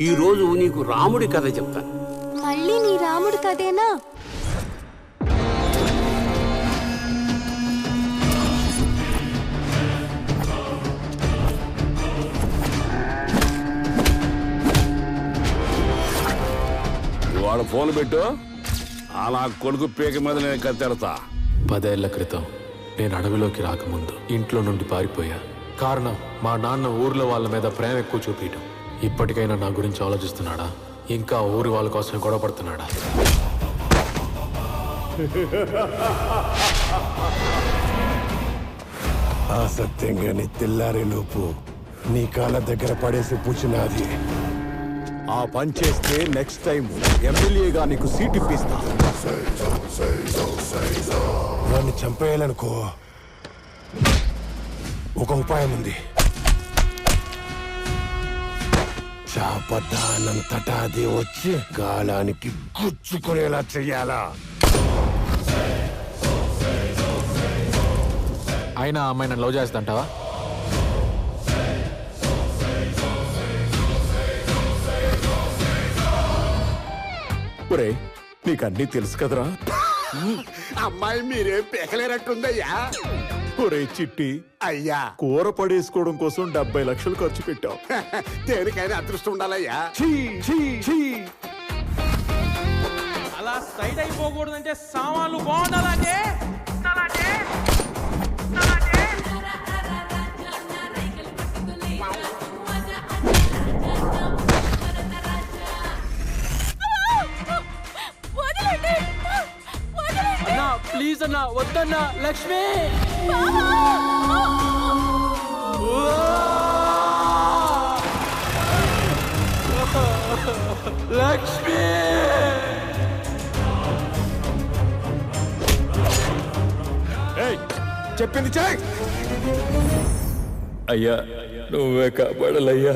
ఈ రోజు నీకు రాముడి కథ చెప్తాను. మళ్ళీ నీ రాముడి కథేనా? వాళ్ళ ఫోన్ పెట్టు. అలా కొడుకు పీక మీద నేను కత్తెడతా. 10 ఏళ్ల క్రితం నేను అడవిలోకి రాకముందు ఇంట్లో నుండి పారిపోయా. కారణం మా నాన్న ఊర్లో వాళ్ళ మీద ప్రేమ ఎక్కువ చూపించడం. ఇప్పటికైనా నా గురించి ఆలోచిస్తున్నాడా? ఇంకా ఊరి వాళ్ళ కోసం గొడవ పడుతున్నాడా? ఆ సత్యంగాని తెల్లారే లోపు నీ కాళ్ళ దగ్గర పడేసి పూచినాది. ఆ పని చేస్తే నెక్స్ట్ టైం ఎమ్మెల్యేగా నీకు సీట్ ఇప్పిస్తా. వాడిని చంపేయాలనుకో, ఒక ఉపాయం ఉంది. చాపదానంతటా అది వచ్చి గాలానికి గుచ్చుకునేలా చెయ్యాలా? అయినా అమ్మాయి నన్ను లవ్ చేస్తుంటావా? ఒరే, నీకన్నీ తెలుసు కదరా. అమ్మాయి మీరేం పీకలేరట్టుందయ్యా. ఒరే చిట్టి, అయ్యా కూర పడేసుకోవడం కోసం 70 లక్షలు ఖర్చు పెట్టావు. దేనికైనా అదృష్టం ఉండాలయ్యా. అలా సైడ్ అయిపోకూడదంటే సామాన్లు బాగుండాలంటే అన్నా ప్లీజ్ అన్నా, వద్దన్నా. లక్ష్మి లక్ష్మి చెప్పింది చెయ్. అయ్యా నువ్వే కాపాడాలయ్యా.